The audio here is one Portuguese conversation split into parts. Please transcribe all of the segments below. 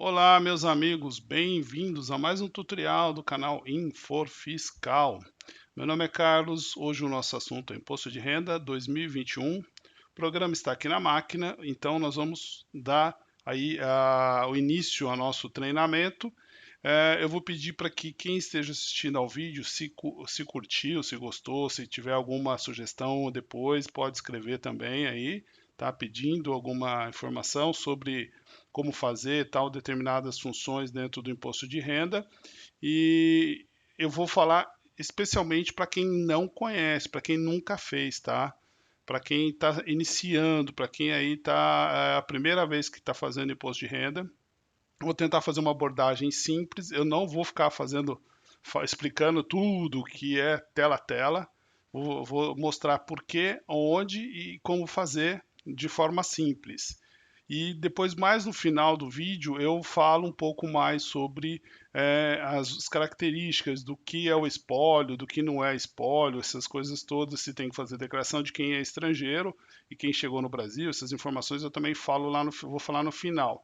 Olá, meus amigos, bem-vindos a mais um tutorial do canal Infor Fiscal. Meu nome é Carlos, hoje o nosso assunto é Imposto de Renda 2021. O programa está aqui na máquina, então nós vamos dar aí o início ao nosso treinamento. Eu vou pedir para que quem esteja assistindo ao vídeo, se curtiu, se gostou, se tiver alguma sugestão depois, pode escrever também aí, tá? Pedindo alguma informação sobre como fazer tal determinadas funções dentro do imposto de renda. E eu vou falar especialmente para quem não conhece, para quem nunca fez, tá? Para quem está iniciando, para quem aí está a primeira vez que está fazendo imposto de renda. Vou tentar fazer uma abordagem simples. Eu não vou ficar explicando tudo que é tela a tela. Vou mostrar por que, onde e como fazer de forma simples. E depois, mais no final do vídeo, eu falo um pouco mais sobre as características do que é o espólio, do que não é espólio, essas coisas todas, se tem que fazer declaração de quem é estrangeiro e quem chegou no Brasil, essas informações eu também falo vou falar no final.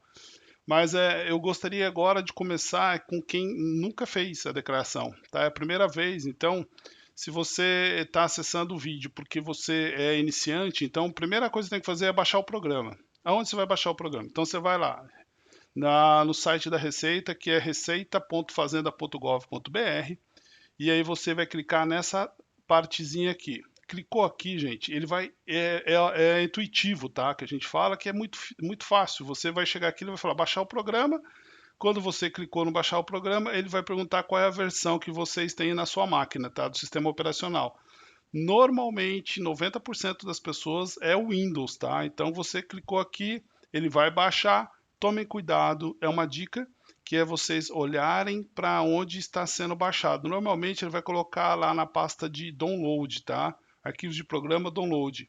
Mas eu gostaria agora de começar com quem nunca fez a declaração, tá? É a primeira vez, então, se você está acessando o vídeo porque você é iniciante, então a primeira coisa que tem que fazer é baixar o programa. Aonde você vai baixar o programa? Então você vai lá no site da Receita, que é receita.fazenda.gov.br, e aí você vai clicar nessa partezinha aqui. Clicou aqui, gente, ele vai é intuitivo, tá? Que a gente fala que é muito fácil. Você vai chegar aqui, ele vai falar baixar o programa. Quando você clicou no baixar o programa, ele vai perguntar qual é a versão que vocês têm na sua máquina, tá? Do sistema operacional. Normalmente, 90% das pessoas é o Windows, tá? Então você clicou aqui, ele vai baixar. Tomem cuidado, é uma dica que é vocês olharem para onde está sendo baixado. Normalmente ele vai colocar lá na pasta de download, tá? Arquivos de programa download.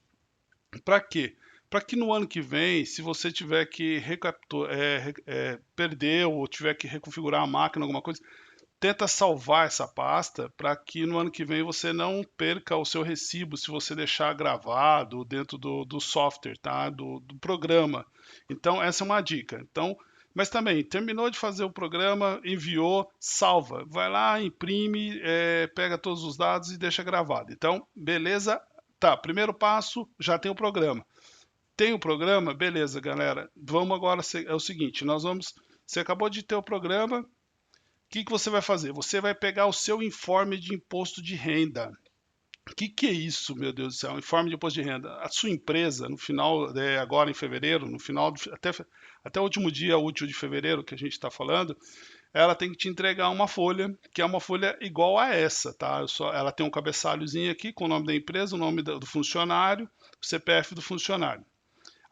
Para quê? Para que no ano que vem, se você tiver que perder ou tiver que reconfigurar a máquina, alguma coisa, tenta salvar essa pasta para que no ano que vem você não perca o seu recibo se você deixar gravado dentro do software, tá? Do programa. Então, essa é uma dica. Então, mas também, terminou de fazer o programa, enviou, salva. Vai lá, imprime, pega todos os dados e deixa gravado. Então, beleza? Tá, primeiro passo, já tem o programa. Tem o programa? Beleza, galera. Vamos agora, é o seguinte, você acabou de ter o programa, que você vai fazer? Você vai pegar o seu informe de imposto de renda. O que é isso, meu Deus do céu? Informe de imposto de renda. A sua empresa, no final, agora em fevereiro, no final, até o último dia útil de fevereiro que a gente está falando, ela tem que te entregar uma folha, que é uma folha igual a essa, tá? Ela tem um cabeçalhozinho aqui com o nome da empresa, o nome do funcionário, o CPF do funcionário.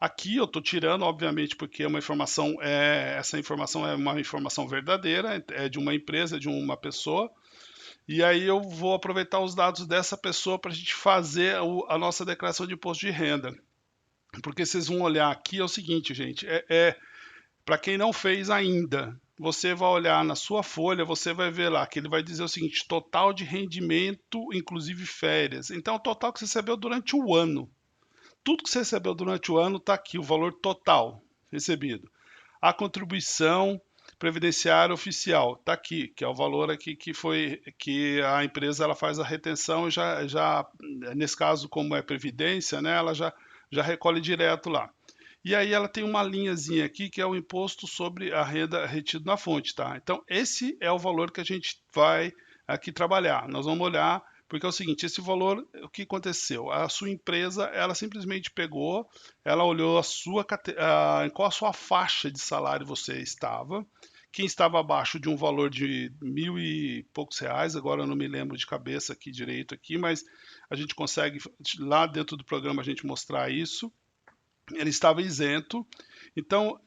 Aqui eu estou tirando, obviamente, porque essa informação é uma informação verdadeira, é de uma empresa, é de uma pessoa, e aí eu vou aproveitar os dados dessa pessoa para a gente fazer a nossa declaração de imposto de renda. Porque vocês vão olhar aqui, é o seguinte, gente, para quem não fez ainda, você vai olhar na sua folha, você vai ver lá que ele vai dizer o seguinte, total de rendimento, inclusive férias. Então, o total que você recebeu durante o ano. Tudo que você recebeu durante o ano está aqui, o valor total recebido. A contribuição previdenciária oficial está aqui, que é o valor aqui que a empresa ela faz a retenção e já nesse caso como é previdência, né, ela já recolhe direto lá. E aí ela tem uma linhazinha aqui que é o imposto sobre a renda retido na fonte, tá? Então esse é o valor que a gente vai aqui trabalhar. Nós vamos olhar porque é o seguinte, esse valor, o que aconteceu? A sua empresa, ela simplesmente pegou, ela olhou em qual a sua faixa de salário você estava, quem estava abaixo de um valor de 1.000 e poucos reais, agora eu não me lembro de cabeça aqui direito aqui, mas a gente consegue lá dentro do programa a gente mostrar isso. Ele estava isento. Então,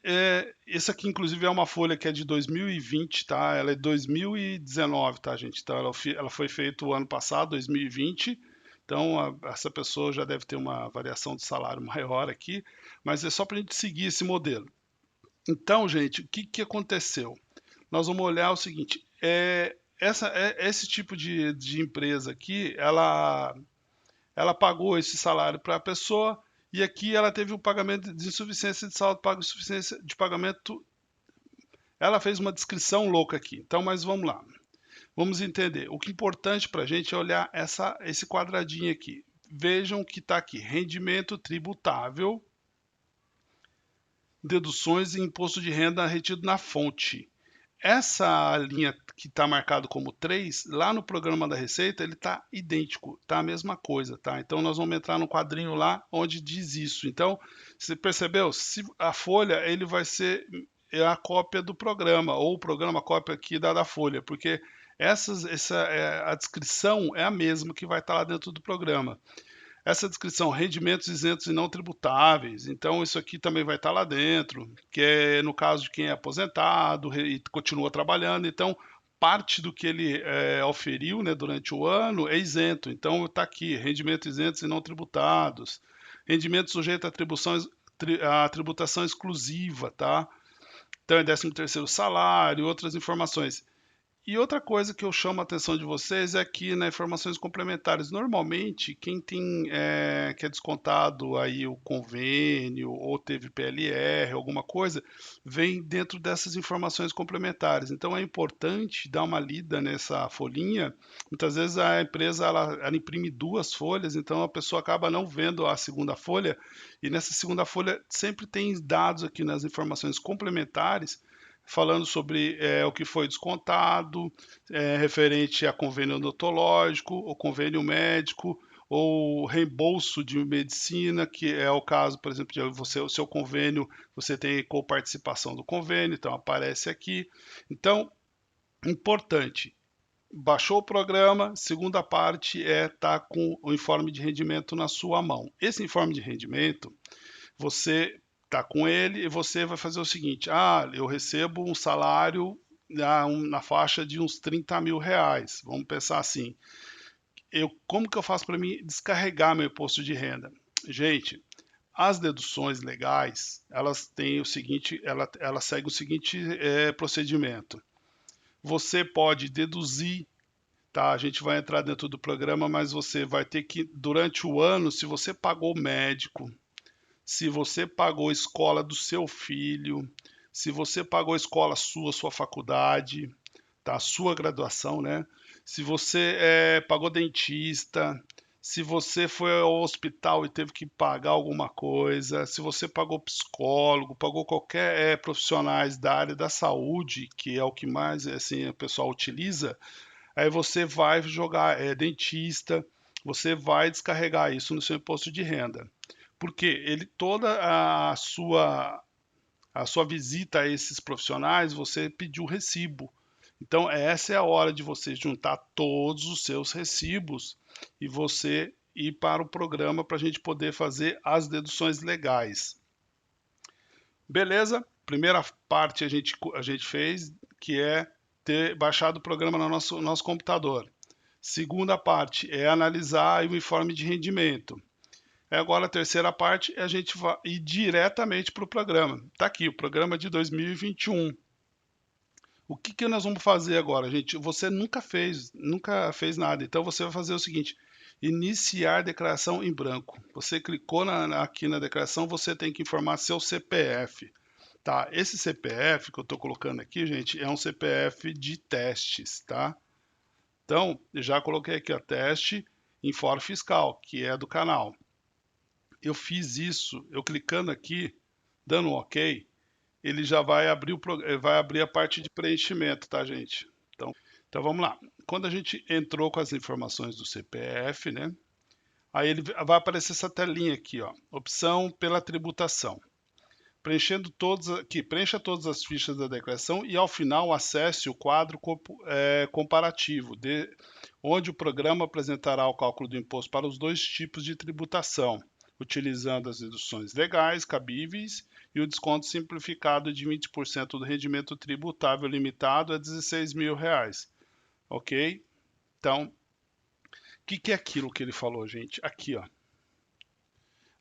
esse aqui, inclusive, é uma folha que é de 2020, tá? Ela é 2019, tá, gente? Então, ela foi feita o ano passado, 2020. Então, essa pessoa já deve ter uma variação de salário maior aqui, mas é só para a gente seguir esse modelo. Então, gente, o que aconteceu? Nós vamos olhar o seguinte: esse tipo de empresa aqui, ela pagou esse salário para a pessoa e aqui ela teve um pagamento de insuficiência de saldo pago, insuficiência de pagamento ela fez uma descrição louca aqui. Então, mas vamos lá. Vamos entender. O que é importante para a gente é olhar esse quadradinho aqui. Vejam que está aqui, rendimento tributável, deduções e imposto de renda retido na fonte. Essa linha que está marcado como 3, lá no programa da Receita, ele está idêntico, está a mesma coisa, tá? Então, nós vamos entrar no quadrinho lá onde diz isso. Então, você percebeu? Se a folha, ele vai ser a cópia do programa, ou o programa cópia aqui da folha, porque a descrição é a mesma que vai estar lá dentro do programa. Essa descrição, rendimentos isentos e não tributáveis, então isso aqui também vai estar lá dentro, que é no caso de quem é aposentado e continua trabalhando, então parte do que ele oferiu, né, durante o ano é isento, então está aqui, rendimentos isentos e não tributados, rendimento sujeito a tributação exclusiva, tá? Então é 13º salário, outras informações. E outra coisa que eu chamo a atenção de vocês é que, né, informações complementares. Normalmente, quem tem que é descontado aí o convênio ou teve PLR, alguma coisa, vem dentro dessas informações complementares. Então é importante dar uma lida nessa folhinha. Muitas vezes a empresa ela imprime 2 folhas, então a pessoa acaba não vendo a segunda folha. E nessa segunda folha sempre tem dados aqui nas informações complementares falando sobre o que foi descontado, referente a convênio odontológico, ou convênio médico, ou reembolso de medicina, que é o caso, por exemplo, de você, o seu convênio, você tem coparticipação do convênio, então aparece aqui. Então, importante, baixou o programa, segunda parte é estar com o informe de rendimento na sua mão. Esse informe de rendimento, você tá com ele e você vai fazer o seguinte: eu recebo um salário na faixa de uns 30 mil reais. Vamos pensar assim: como que eu faço para mim descarregar meu imposto de renda? Gente, as deduções legais, elas têm o seguinte, ela segue o seguinte procedimento. Você pode deduzir, tá? A gente vai entrar dentro do programa, mas você vai ter que, durante o ano, se você pagou médico, se você pagou a escola do seu filho, se você pagou a escola sua faculdade, tá? Sua graduação, né? Se você pagou dentista, se você foi ao hospital e teve que pagar alguma coisa, se você pagou psicólogo, pagou qualquer profissionais da área da saúde, que é o que mais assim, o pessoal utiliza, aí você vai jogar dentista, você vai descarregar isso no seu imposto de renda. Porque toda a sua visita a esses profissionais, você pediu recibo. Então, essa é a hora de você juntar todos os seus recibos e você ir para o programa para a gente poder fazer as deduções legais. Beleza? Primeira parte a gente fez, que é ter baixado o programa no nosso computador. Segunda parte é analisar o informe de rendimento. Agora a terceira parte é a gente vai ir diretamente para o programa. Está aqui, o programa de 2021. O que nós vamos fazer agora, gente? Você nunca fez nada. Então você vai fazer o seguinte: iniciar declaração em branco. Você clicou aqui na declaração, você tem que informar seu CPF. Tá? Esse CPF que eu estou colocando aqui, gente, é um CPF de testes, tá? Então, já coloquei aqui, ó, teste Informe Fiscal, que é do canal. Eu fiz isso, eu clicando aqui, dando um OK, ele já vai abrir a parte de preenchimento, tá, gente? Então vamos lá. Quando a gente entrou com as informações do CPF, né? Aí ele vai aparecer essa telinha aqui, ó, opção pela tributação. Preencha todas as fichas da declaração e ao final acesse o quadro comparativo, onde o programa apresentará o cálculo do imposto para os 2 tipos de tributação, utilizando as deduções legais cabíveis e o desconto simplificado de 20% do rendimento tributável limitado a 16 mil reais. Ok? Então, o que é aquilo que ele falou, gente? Aqui, ó.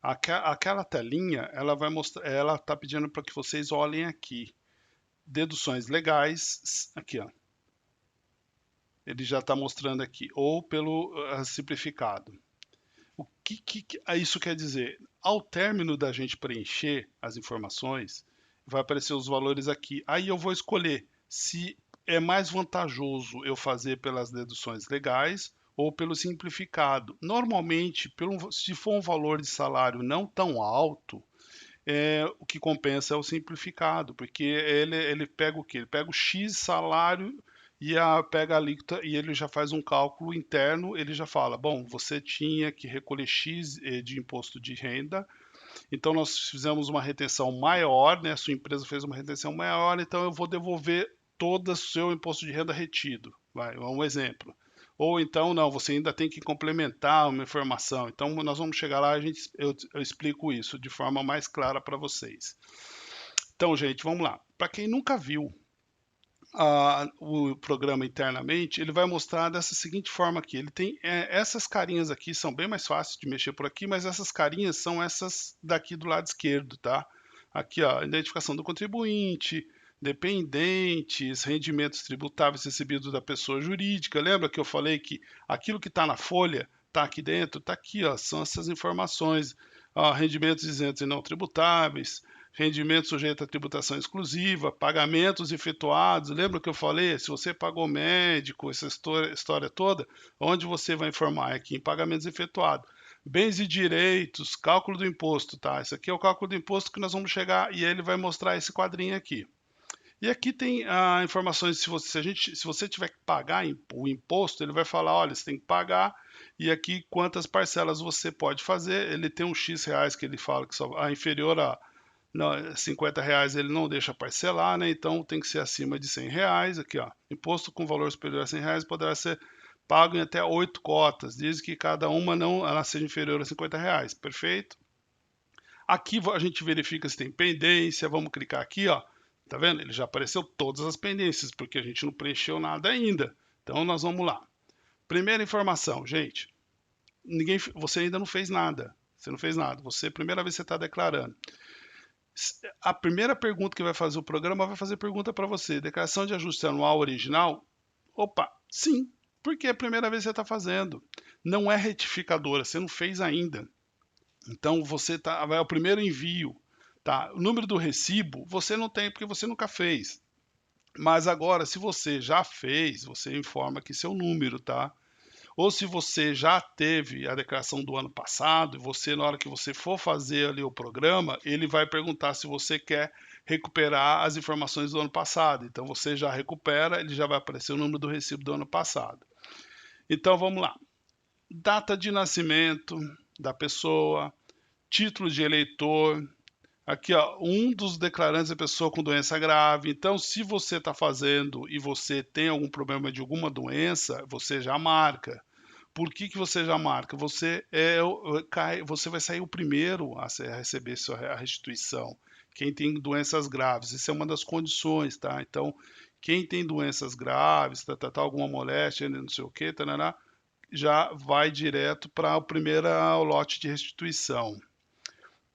Aquela telinha, ela vai mostrar, ela está pedindo para que vocês olhem aqui. Deduções legais, aqui, ó. Ele já está mostrando aqui, ou pelo simplificado. O que isso quer dizer? Ao término da gente preencher as informações, vai aparecer os valores aqui. Aí eu vou escolher se é mais vantajoso eu fazer pelas deduções legais ou pelo simplificado. Normalmente, se for um valor de salário não tão alto, o que compensa é o simplificado, porque ele pega o quê? Ele pega o X salário e pega a alíquota e ele já faz um cálculo interno, ele já fala, bom, você tinha que recolher X de imposto de renda, então nós fizemos uma retenção maior, né? Sua empresa fez uma retenção maior, então eu vou devolver todo o seu imposto de renda retido. Vai, um exemplo. Ou então, não, você ainda tem que complementar uma informação. Então, nós vamos chegar lá, eu explico isso de forma mais clara para vocês. Então, gente, vamos lá. Para quem nunca viu o programa internamente, ele vai mostrar dessa seguinte forma aqui. Ele tem essas carinhas aqui, são bem mais fáceis de mexer por aqui, mas essas carinhas são essas daqui do lado esquerdo, tá? Aqui, ó, identificação do contribuinte, dependentes, rendimentos tributáveis recebidos da pessoa jurídica. Lembra que eu falei que aquilo que está na folha está aqui dentro? Está aqui, ó, são essas informações. Ó, rendimentos isentos e não tributáveis, rendimento sujeito à tributação exclusiva, pagamentos efetuados. Lembra que eu falei? Se você pagou médico, essa história toda, onde você vai informar? Aqui em pagamentos efetuados. Bens e direitos, cálculo do imposto, tá? Esse aqui é o cálculo do imposto que nós vamos chegar e ele vai mostrar esse quadrinho aqui. E aqui tem informações, se você tiver que pagar o imposto, ele vai falar, olha, você tem que pagar, e aqui quantas parcelas você pode fazer. Ele tem um X reais que ele fala que só inferior a R$ 50 ele não deixa parcelar, né? Então tem que ser acima de R$ 100. Aqui, ó, imposto com valor superior a R$ 100 poderá ser pago em até 8 cotas, desde que cada uma não ela seja inferior a R$ 50. Perfeito? Aqui a gente verifica se tem pendência, vamos clicar aqui, ó. Tá vendo? Ele já apareceu todas as pendências, porque a gente não preencheu nada ainda. Então nós vamos lá. Primeira informação, gente. Você ainda não fez nada. Você não fez nada. Primeira vez que você está declarando. A primeira pergunta que vai fazer o programa vai fazer pergunta para você. Declaração de ajuste anual original? Opa, sim. Porque é a primeira vez que você está fazendo. Não é retificadora, você não fez ainda. Então vai o primeiro envio. Tá? O número do recibo você não tem porque você nunca fez. Mas agora, se você já fez, você informa aqui seu número, tá? Ou se você já teve a declaração do ano passado, e você, na hora que você for fazer ali o programa, ele vai perguntar se você quer recuperar as informações do ano passado. Então você já recupera, ele já vai aparecer o número do recibo do ano passado. Então vamos lá. Data de nascimento da pessoa, título de eleitor. Aqui, ó, um dos declarantes é pessoa com doença grave. Então, se você está fazendo e você tem algum problema de alguma doença, você já marca. Por que você já marca? Você vai sair o primeiro a receber a restituição. Quem tem doenças graves, isso é uma das condições, tá? Então, quem tem doenças graves, alguma moléstia, não sei o que, já vai direto para o primeiro lote de restituição.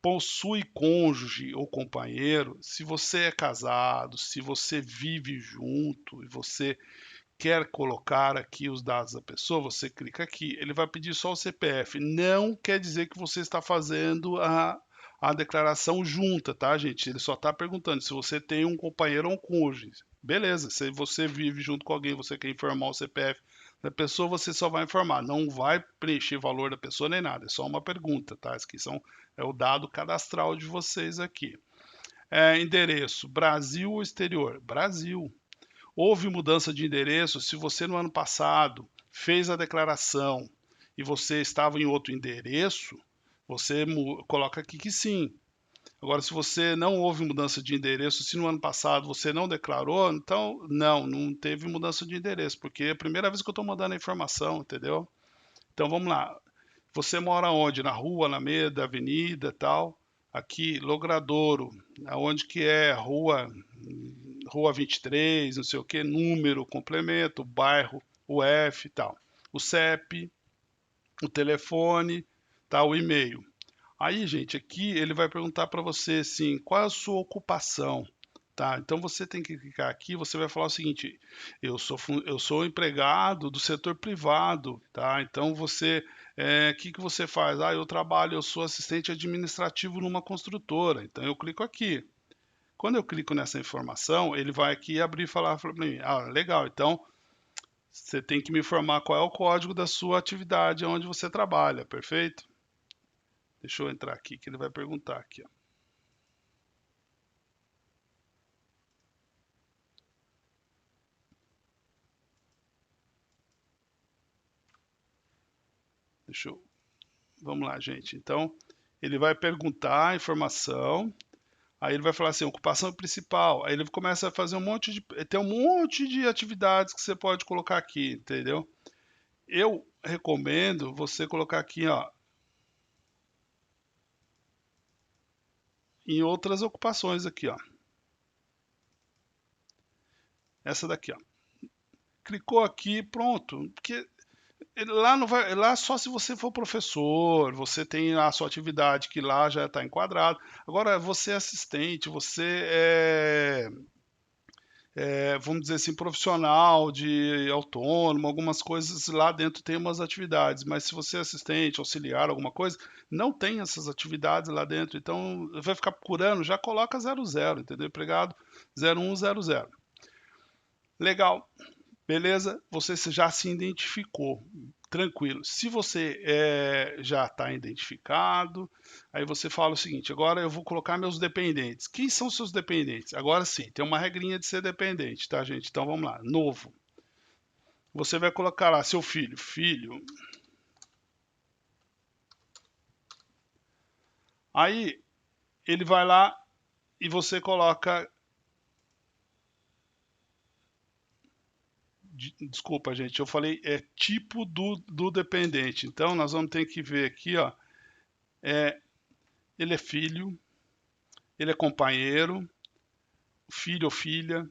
Possui cônjuge ou companheiro, se você é casado, se você vive junto e você quer colocar aqui os dados da pessoa, você clica aqui, ele vai pedir só o CPF. Não quer dizer que você está fazendo a declaração junta, tá, gente? Ele só está perguntando se você tem um companheiro ou um cônjuge. Beleza, se você vive junto com alguém, você quer informar o CPF da pessoa, você só vai informar. Não vai preencher valor da pessoa nem nada, é só uma pergunta, tá? Isso aqui é o dado cadastral de vocês aqui. Endereço, Brasil ou exterior? Brasil. Houve mudança de endereço? Se você no ano passado fez a declaração e você estava em outro endereço, você coloca aqui que sim. Agora, se você não houve mudança de endereço, se no ano passado você não declarou, então não teve mudança de endereço, porque é a primeira vez que eu estou mandando a informação, entendeu? Então vamos lá. Você mora onde? Na rua, Alameda, avenida, tal? Aqui, Logradouro, aonde que é? Rua 23, não sei o que, número, complemento, bairro, UF e tal. O CEP, o telefone, tá? O e-mail. Aí, gente, aqui ele vai perguntar para você assim, qual é a sua ocupação? Tá, então você tem que clicar aqui, você vai falar o seguinte, eu sou empregado do setor privado, tá? Então você, que você faz? Eu trabalho, eu sou assistente administrativo numa construtora, então eu clico aqui. Quando eu clico nessa informação, ele vai aqui abrir e falar para mim, ah, legal, então você tem que me informar qual é o código da sua atividade onde você trabalha, perfeito? Deixa eu entrar aqui que ele vai perguntar aqui, ó. Deixa eu... Vamos lá, gente. Então, ele vai perguntar a informação, aí ele vai falar assim, ocupação principal. Aí ele começa a fazer um monte de... Tem um monte de atividades que você pode colocar aqui, entendeu? Eu recomendo você colocar aqui, ó, em outras ocupações aqui, ó. Essa daqui, ó. Clicou aqui, pronto. Porque lá não vai, lá só se você for professor, você tem a sua atividade que lá já está enquadrado. Agora, você é assistente, você vamos dizer assim, profissional de autônomo, algumas coisas lá dentro tem umas atividades, mas se você é assistente, auxiliar, alguma coisa, não tem essas atividades lá dentro, então vai ficar procurando, já coloca 00, entendeu? Empregado 0100. Legal, beleza? Você já se identificou, tranquilo. Se você já está identificado, aí você fala o seguinte: agora eu vou colocar meus dependentes. Quem são seus dependentes? Agora sim, tem uma regrinha de ser dependente, tá, gente? Então vamos lá. Novo. Você vai colocar lá seu filho. Filho. Aí ele vai lá e você coloca. Desculpa, gente, eu falei tipo do dependente. Então nós vamos ter que ver aqui, ó. Ele é filho, ele é companheiro, filho ou filha,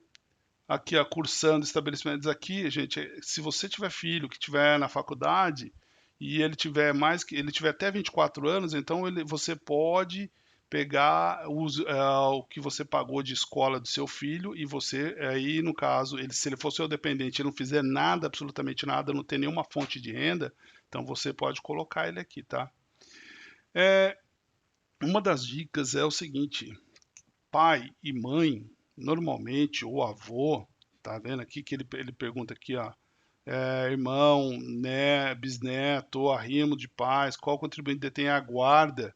aqui ó, cursando estabelecimentos aqui, gente, se você tiver filho que tiver na faculdade e ele tiver ele tiver até 24 anos, então você pode pegar o que você pagou de escola do seu filho e você aí no caso, se ele for seu dependente e não fizer nada, absolutamente nada, não tem nenhuma fonte de renda, então você pode colocar ele aqui, tá? Uma das dicas é o seguinte: pai e mãe, normalmente, ou avô, tá vendo aqui que ele pergunta aqui, ó, irmão, né, bisneto, arrimo de pais, qual contribuinte detém a guarda?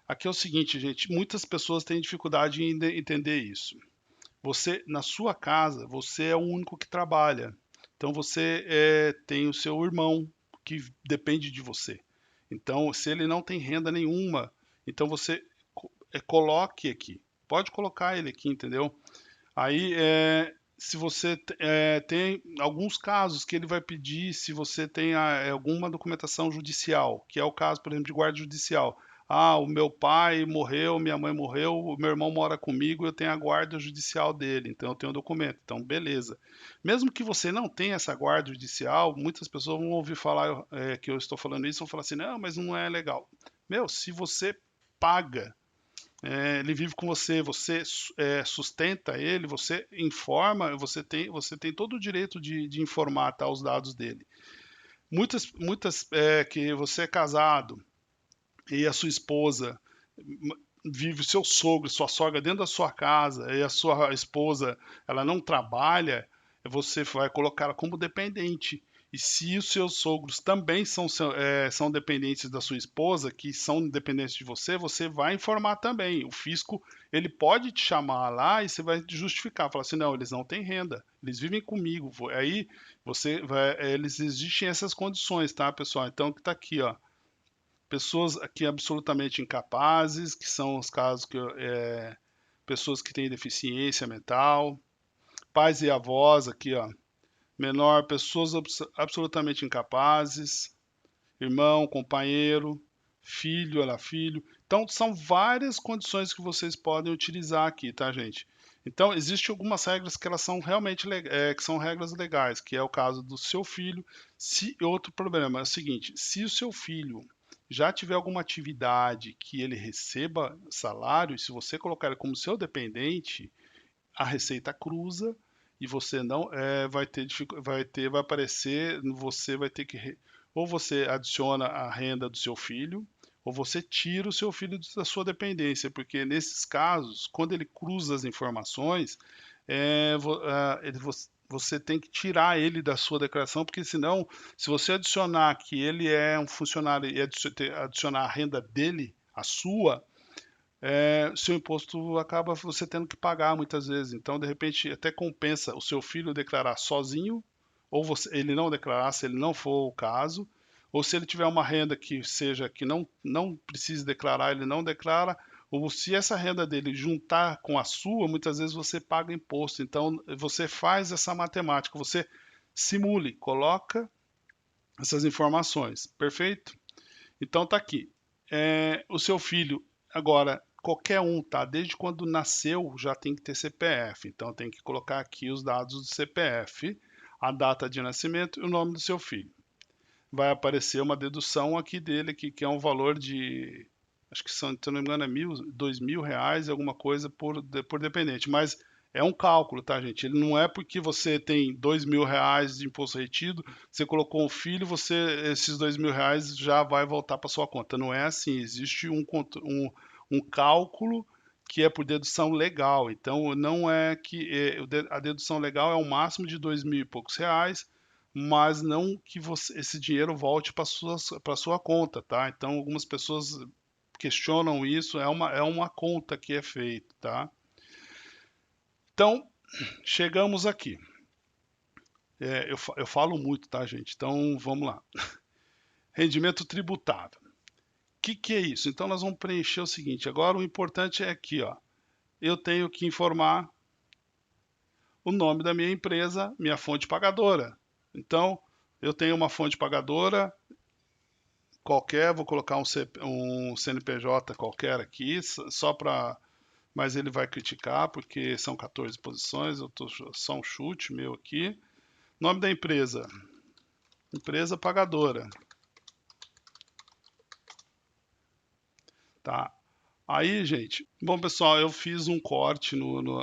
Aqui é o seguinte, gente, muitas pessoas têm dificuldade em entender isso. Você, na sua casa, você é o único que trabalha. Então você tem o seu irmão que depende de você. Então, se ele não tem renda nenhuma, então você coloque aqui. Pode colocar ele aqui, entendeu? Aí, se você tem alguns casos que ele vai pedir se você tem alguma documentação judicial, que é o caso, por exemplo, de guarda judicial. Ah, o meu pai morreu, minha mãe morreu, o meu irmão mora comigo, eu tenho a guarda judicial dele, então eu tenho o documento. Então, beleza. Mesmo que você não tenha essa guarda judicial, muitas pessoas vão ouvir falar que eu estou falando isso, vão falar assim, não, mas não é legal. Meu, se você paga ele vive com você, você sustenta ele, você informa, você tem todo o direito de informar tá, os dados dele. Muitas que você é casado e a sua esposa vive seu sogro, sua sogra dentro da sua casa e a sua esposa ela não trabalha, você vai colocá-la como dependente. E se os seus sogros também são dependentes da sua esposa, que são dependentes de você, você vai informar também. O fisco ele pode te chamar lá e você vai justificar, falar assim, não, eles não têm renda, eles vivem comigo. Aí eles existem essas condições, tá, pessoal? Então que tá aqui, ó, pessoas aqui absolutamente incapazes, que são os casos que pessoas que têm deficiência mental, pais e avós aqui, ó, menor, pessoas absolutamente incapazes, irmão, companheiro, filho, ela filho. Então são várias condições que vocês podem utilizar aqui, tá, gente? Então existem algumas regras que elas são realmente que são regras legais, que é o caso do seu filho. Se outro problema é o seguinte, se o seu filho já tiver alguma atividade que ele receba salário, se você colocar ele como seu dependente, a receita cruza e você não vai aparecer, você vai ter que ou você adiciona a renda do seu filho ou você tira o seu filho da sua dependência, porque nesses casos, quando ele cruza as informações, você tem que tirar ele da sua declaração, porque senão, se você adicionar que ele é um funcionário e adicionar a renda dele, a sua, seu imposto acaba você tendo que pagar muitas vezes. Então, de repente, até compensa o seu filho declarar sozinho, ou ele não declarar, se ele não for o caso, ou se ele tiver uma renda que seja que não precise declarar, ele não declara, ou se essa renda dele juntar com a sua, muitas vezes você paga imposto. Então, você faz essa matemática, você simule, coloca essas informações, perfeito? Então tá aqui. O seu filho, agora, qualquer um, tá? Desde quando nasceu já tem que ter CPF. Então tem que colocar aqui os dados do CPF, a data de nascimento e o nome do seu filho. Vai aparecer uma dedução aqui dele, que é um valor de, acho que são, se eu não me engano, é R$ 2.000, alguma coisa por dependente. Mas é um cálculo, tá, gente? Ele não é porque você tem R$ 2.000 de imposto retido, você colocou um filho, esses R$ 2.000 já vai voltar para sua conta. Não é assim. Existe um cálculo que é por dedução legal. Então, não é que a dedução legal é o máximo de 2.000 e poucos reais, mas não que esse dinheiro volte para sua conta, tá? Então, algumas pessoas questionam isso, é uma conta que é feita, tá? Então, chegamos aqui. Eu falo muito, tá, gente? Então, vamos lá. Rendimento tributável. O que é isso? Então, nós vamos preencher o seguinte. Agora, o importante é aqui, ó. Eu tenho que informar o nome da minha empresa, minha fonte pagadora. Então, eu tenho uma fonte pagadora qualquer, vou colocar um CNPJ qualquer aqui, só para. Mas ele vai criticar, porque são 14 posições, eu tô só um chute meu aqui. Nome da empresa: empresa pagadora. Tá. Aí, gente, bom pessoal, eu fiz um corte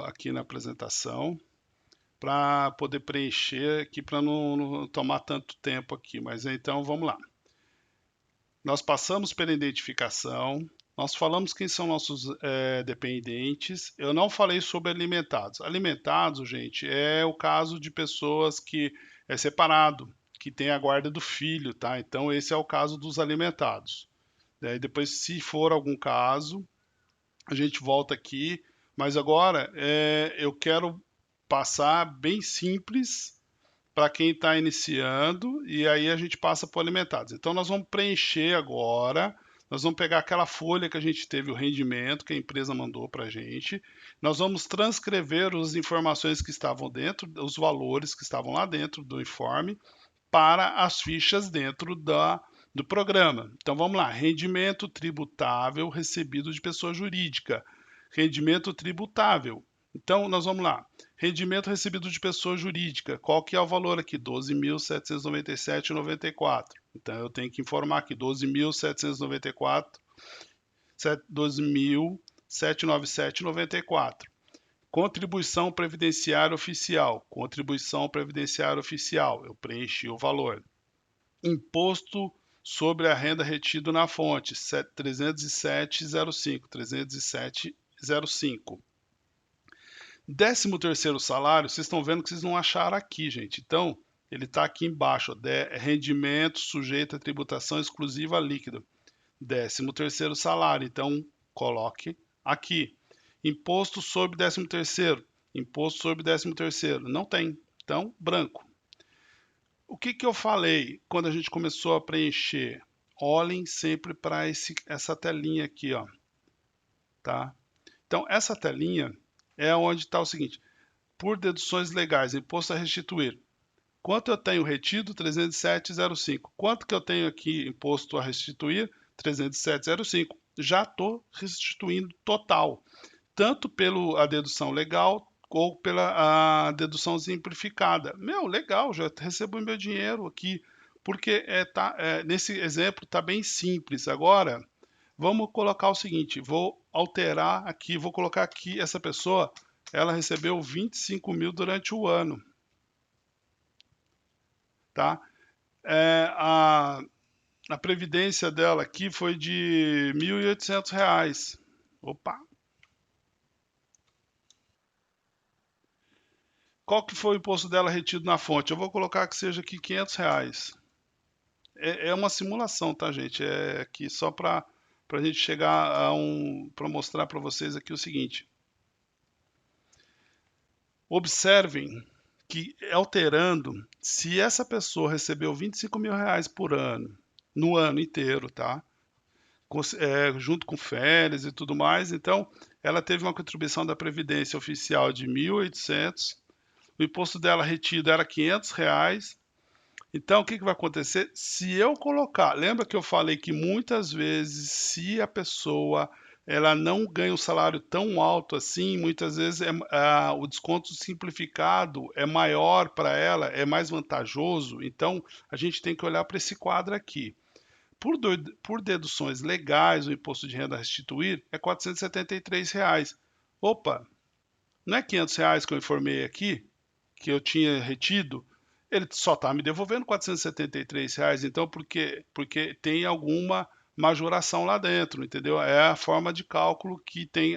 aqui na apresentação para poder preencher aqui, para não tomar tanto tempo aqui, mas então vamos lá. Nós passamos pela identificação, nós falamos quem são nossos dependentes. Eu não falei sobre alimentados. Alimentados, gente, é o caso de pessoas que é separado, que tem a guarda do filho, tá? Então esse é o caso dos alimentados. Depois, se for algum caso, a gente volta aqui. Mas agora eu quero passar bem simples para quem está iniciando, e aí a gente passa para o alimentados. Então nós vamos preencher agora, nós vamos pegar aquela folha que a gente teve o rendimento que a empresa mandou para a gente, nós vamos transcrever as informações que estavam dentro, os valores que estavam lá dentro do informe, para as fichas dentro do programa. Então vamos lá, rendimento tributável recebido de pessoa jurídica, rendimento tributável. Então, nós vamos lá. Rendimento recebido de pessoa jurídica. Qual que é o valor aqui? R$ 12.797,94. Então, eu tenho que informar aqui, 12.794, 12.797,94. Contribuição previdenciária oficial. Contribuição previdenciária oficial. Eu preenchi o valor. Imposto sobre a renda retido na fonte. 307,05. 307,05. 13º salário, vocês estão vendo que vocês não acharam aqui, gente. Então, ele está aqui embaixo, ó, rendimento sujeito a tributação exclusiva líquida. 13º salário, então coloque aqui. Imposto sobre 13º, imposto sobre 13º, não tem, então branco. O que eu falei quando a gente começou a preencher? Olhem sempre para essa telinha aqui, ó, tá? Então, essa telinha é onde está o seguinte: por deduções legais, imposto a restituir. Quanto eu tenho retido? 307,05. Quanto que eu tenho aqui imposto a restituir? 307,05. Já estou restituindo total, tanto pela dedução legal ou pela dedução simplificada. Meu, legal, já recebo o meu dinheiro aqui, porque nesse exemplo está bem simples. Agora, vamos colocar o seguinte, vou alterar aqui, vou colocar aqui essa pessoa, ela recebeu 25 mil durante o ano, tá? A previdência dela aqui foi de R$ 1.800. Opa! Qual que foi o imposto dela retido na fonte? Eu vou colocar que seja aqui R$ 500. É uma simulação, tá, gente? É aqui só para a gente chegar para mostrar para vocês aqui o seguinte. Observem que alterando, se essa pessoa recebeu R$ 25.000 por ano, no ano inteiro, tá? Junto com férias e tudo mais, então ela teve uma contribuição da Previdência Oficial de 1.800, o imposto dela retido era R$ 500. Então, o que vai acontecer? Se eu colocar, lembra que eu falei que muitas vezes, se a pessoa ela não ganha um salário tão alto assim, muitas vezes o desconto simplificado é maior para ela, é mais vantajoso. Então, a gente tem que olhar para esse quadro aqui. Por deduções legais, o imposto de renda a restituir é R$ 473. Opa, não é R$ 500 que eu informei aqui, que eu tinha retido? Ele só está me devolvendo R$ 473, então porque tem alguma majoração lá dentro, entendeu? É a forma de cálculo que tem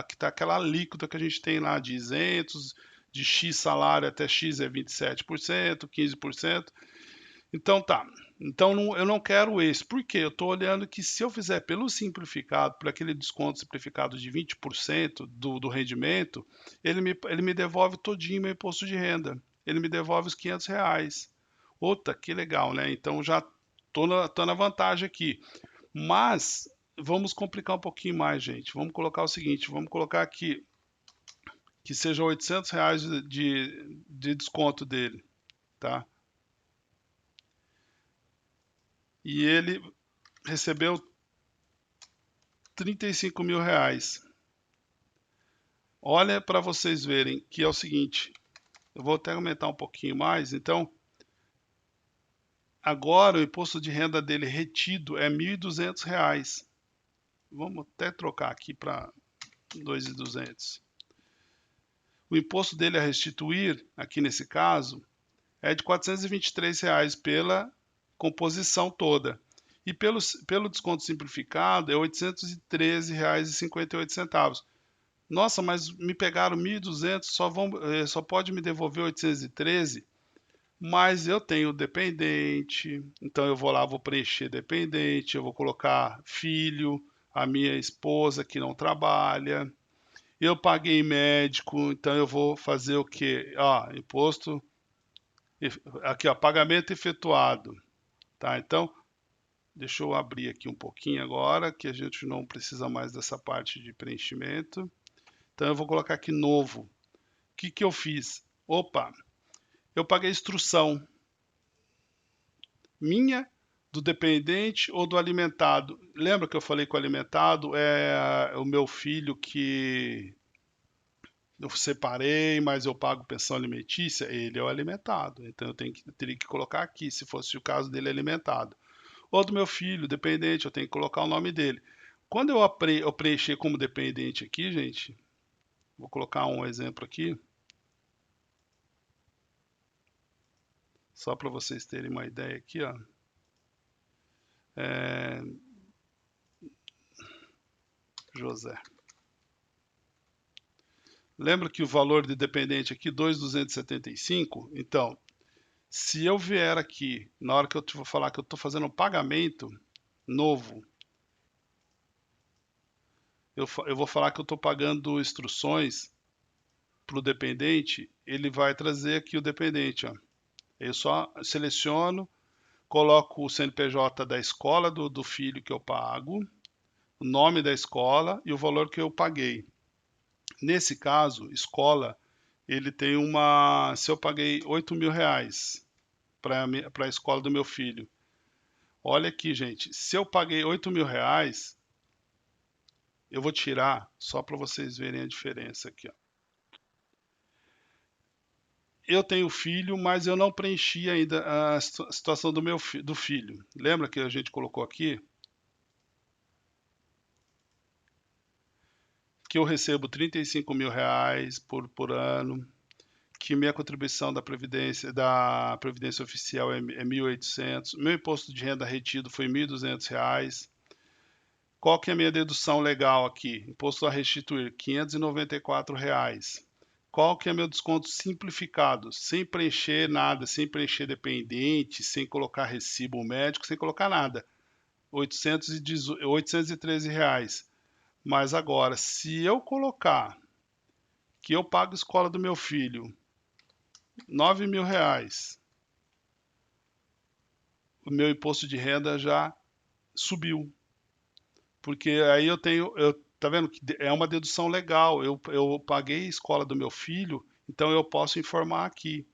que tá aquela alíquota que a gente tem lá de isentos, de X salário até X é 27%, 15%. Então tá. Então eu não quero esse. Por quê? Eu estou olhando que se eu fizer pelo simplificado, por aquele desconto simplificado de 20% do rendimento, ele me devolve todinho meu imposto de renda. Ele me devolve os R$ 500. Outra, que legal, né? Então já tô na vantagem aqui. Mas vamos complicar um pouquinho mais, gente. Vamos colocar o seguinte, vamos colocar aqui que seja R$ 800 de desconto dele, tá? E ele recebeu R$ 35.000. Olha para vocês verem que é o seguinte, eu vou até aumentar um pouquinho mais, então, agora o imposto de renda dele retido é R$ 1.200. Vamos até trocar aqui para 2.200. O imposto dele a restituir, aqui nesse caso, é de R$ 423 pela composição toda. E pelo desconto simplificado é R$ 813,58. Nossa, mas me pegaram 1.200, só pode me devolver 813, mas eu tenho dependente, então eu vou lá, vou preencher dependente, eu vou colocar filho, a minha esposa que não trabalha, eu paguei médico, então eu vou fazer o quê? Imposto, aqui ó, pagamento efetuado, tá? Então, deixa eu abrir aqui um pouquinho agora, que a gente não precisa mais dessa parte de preenchimento. Então eu vou colocar aqui novo. O que eu fiz? Opa, eu paguei instrução minha, do dependente ou do alimentado. Lembra que eu falei que o alimentado é o meu filho que eu separei, mas eu pago pensão alimentícia? Ele é o alimentado. Então teria que colocar aqui, se fosse o caso dele alimentado. Ou do meu filho, dependente, eu tenho que colocar o nome dele. Quando eu preencher como dependente aqui, gente, vou colocar um exemplo aqui, só para vocês terem uma ideia aqui, ó. É, José. Lembra que o valor de dependente aqui, 2.275? Então, se eu vier aqui, na hora que eu te vou falar que eu estou fazendo um pagamento novo, eu vou falar que eu estou pagando instruções para o dependente, ele vai trazer aqui o dependente, ó. Eu só seleciono, coloco o CNPJ da escola do filho que eu pago, o nome da escola e o valor que eu paguei. Nesse caso, escola, ele tem se eu paguei R$ 8.000 para a escola do meu filho. Olha aqui, gente, se eu paguei R$ 8.000, eu vou tirar, só para vocês verem a diferença aqui, ó. Eu tenho filho, mas eu não preenchi ainda a situação do filho. Lembra que a gente colocou aqui? Que eu recebo R$ 35.000 por ano, que minha contribuição da Previdência Oficial é 1.800, meu imposto de renda retido foi R$ 1.200. Qual que é a minha dedução legal aqui? Imposto a restituir, R$ 594. Qual que é meu desconto simplificado? Sem preencher nada, sem preencher dependente, sem colocar recibo médico, sem colocar nada. R$ 813. Mas agora, se eu colocar que eu pago a escola do meu filho R$ 9.000, o meu imposto de renda já subiu. Porque aí tá vendo que é uma dedução legal. Eu paguei a escola do meu filho, então eu posso informar aqui.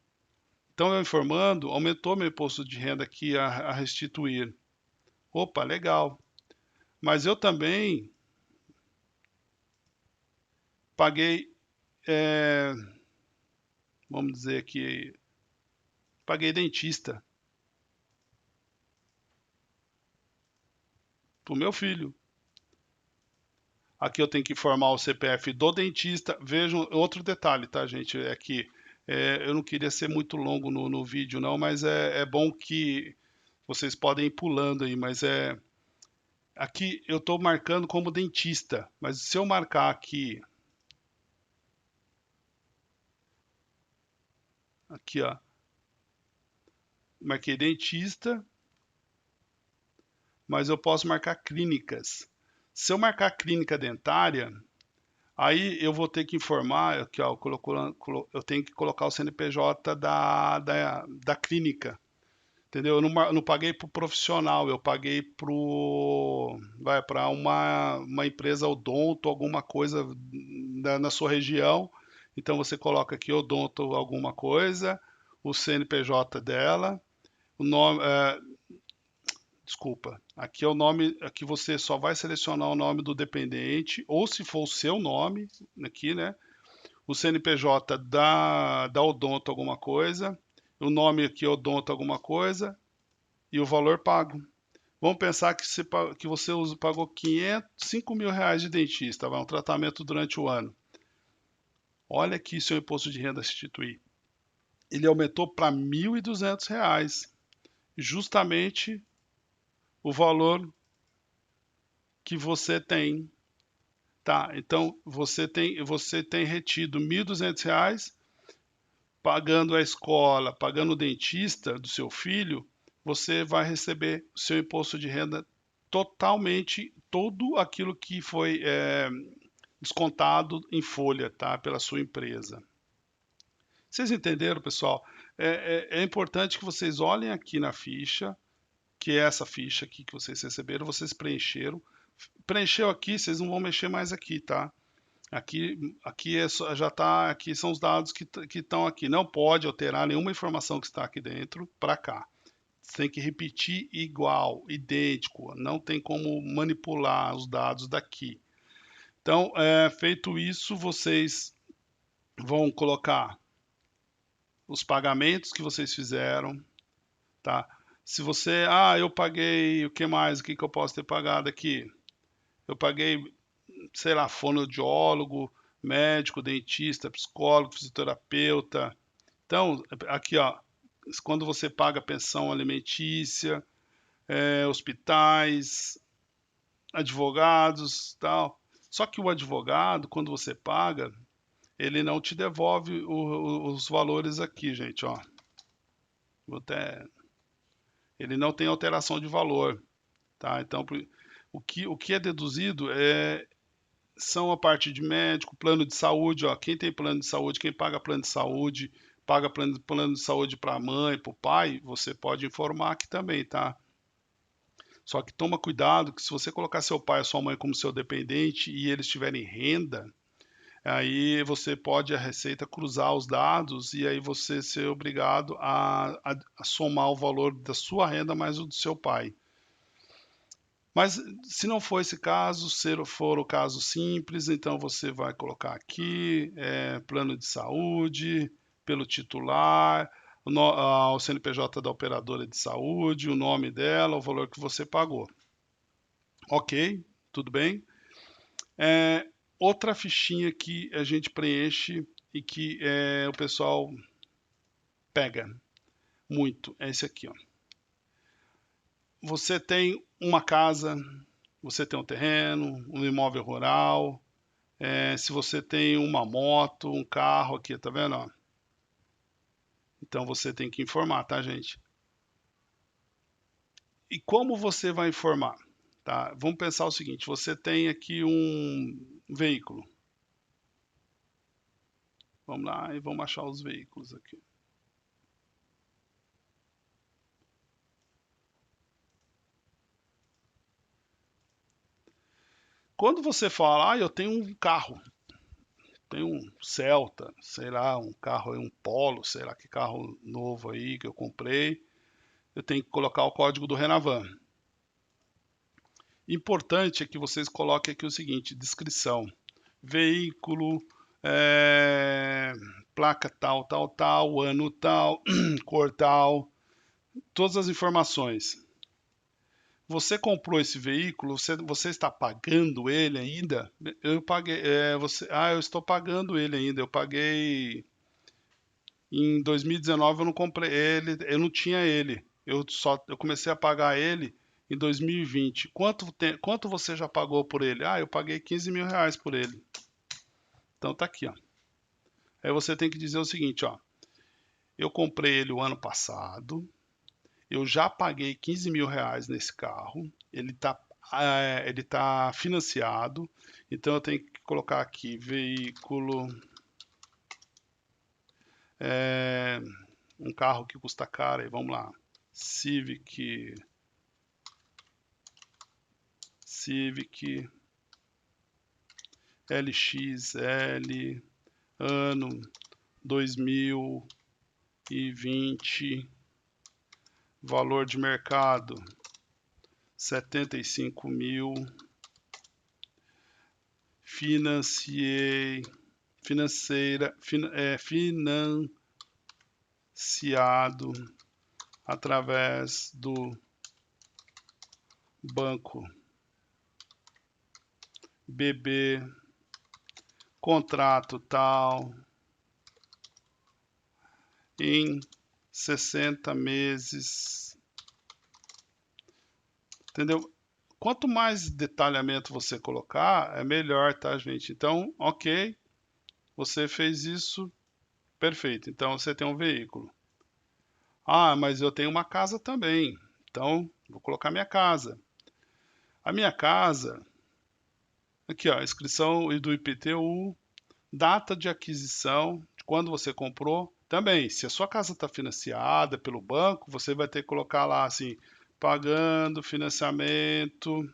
Então, eu informando, aumentou meu imposto de renda aqui a restituir. Opa, legal. Mas eu também paguei, vamos dizer aqui, paguei dentista para o meu filho. Aqui eu tenho que informar o CPF do dentista. Vejam outro detalhe, tá, gente? É que eu não queria ser muito longo no vídeo, não, mas é bom que vocês podem ir pulando aí, mas aqui eu estou marcando como dentista, mas se eu marcar aqui, ó, marquei dentista, mas eu posso marcar clínicas. Se eu marcar clínica dentária, aí eu vou ter que informar, aqui, ó, eu tenho que colocar o CNPJ da clínica, entendeu? Eu não paguei para o profissional, eu paguei para uma empresa odonto, alguma coisa na sua região. Então você coloca aqui odonto alguma coisa, o CNPJ dela, o nome, desculpa, aqui é o nome, aqui você só vai selecionar o nome do dependente, ou se for o seu nome, aqui, né? O CNPJ da odonto alguma coisa, o nome aqui odonto alguma coisa e o valor pago. Vamos pensar que você pagou 5 mil reais de dentista, vai um tratamento durante o ano. Olha aqui seu imposto de renda restituir. Ele aumentou para R$ 1.200, justamente o valor que você tem, tá? Então você tem retido R$ 1.200, pagando a escola, pagando o dentista do seu filho, você vai receber o seu imposto de renda totalmente, todo aquilo que foi descontado em folha, tá? Pela sua empresa. Vocês entenderam, pessoal? É importante que vocês olhem aqui na ficha, que é essa ficha aqui que vocês receberam, vocês preencheram. Preencheu aqui, vocês não vão mexer mais aqui, tá? Aqui já tá, aqui são os dados que estão aqui. Não pode alterar nenhuma informação que está aqui dentro para cá. Você tem que repetir igual, idêntico. Não tem como manipular os dados daqui. Então, feito isso, vocês vão colocar os pagamentos que vocês fizeram, tá? Se você, eu paguei, o que mais? O que que eu posso ter pagado aqui? Eu paguei, sei lá, fonoaudiólogo, médico, dentista, psicólogo, fisioterapeuta. Então, aqui, ó, quando você paga pensão alimentícia, hospitais, advogados, tal. Só que o advogado, quando você paga, ele não te devolve os valores aqui, gente, ó. Ele não tem alteração de valor, tá? Então, o que é deduzido são a parte de médico, plano de saúde, ó. Quem tem plano de saúde, quem paga plano de saúde, paga plano de saúde para a mãe, para o pai, você pode informar aqui também, tá? Só que toma cuidado que se você colocar seu pai ou sua mãe como seu dependente e eles tiverem renda, aí você pode, a Receita, cruzar os dados e aí você ser obrigado a somar o valor da sua renda mais o do seu pai. Mas se não for esse caso, se for o caso simples, então você vai colocar aqui plano de saúde, pelo titular, o CNPJ da operadora de saúde, o nome dela, o valor que você pagou. Ok, tudo bem? Outra fichinha que a gente preenche e que o pessoal pega muito, é esse aqui, ó. Você tem uma casa, você tem um terreno, um imóvel rural, se você tem uma moto, um carro aqui, tá vendo, ó? Então você tem que informar, tá, gente? E como você vai informar? Tá? Vamos pensar o seguinte, você tem aqui um veículo. Vamos lá e vamos achar os veículos aqui. Quando você fala, eu tenho um carro, tenho um Celta, sei lá, um carro, um Polo, sei lá que carro novo aí que eu comprei, eu tenho que colocar o código do Renavan. Importante é que vocês coloquem aqui o seguinte, descrição, veículo, placa tal, tal, tal, ano tal, cor tal, todas as informações. Você comprou esse veículo, você está pagando ele ainda? Eu paguei, eu estou pagando ele ainda. Eu paguei em 2019, eu não comprei ele, eu não tinha ele. Eu comecei a pagar ele em 2020. Quanto você já pagou por ele? Eu paguei 15 mil reais por ele. Então tá aqui, ó. Aí você tem que dizer o seguinte, ó. Eu comprei ele o ano passado, eu já paguei 15 mil reais nesse carro, ele tá financiado, então eu tenho que colocar aqui veículo, um carro que custa caro, aí vamos lá, Civic LXL, ano 2020, valor de mercado 75 mil, financiado através do banco BB, contrato tal, em 60 meses, entendeu? Quanto mais detalhamento você colocar, é melhor, tá, gente? Então, ok, você fez isso, perfeito. Então, você tem um veículo. Mas eu tenho uma casa também. Então, vou colocar minha casa. A minha casa, aqui, ó, inscrição do IPTU, data de aquisição, quando você comprou. Também, se a sua casa está financiada pelo banco, você vai ter que colocar lá assim, pagando financiamento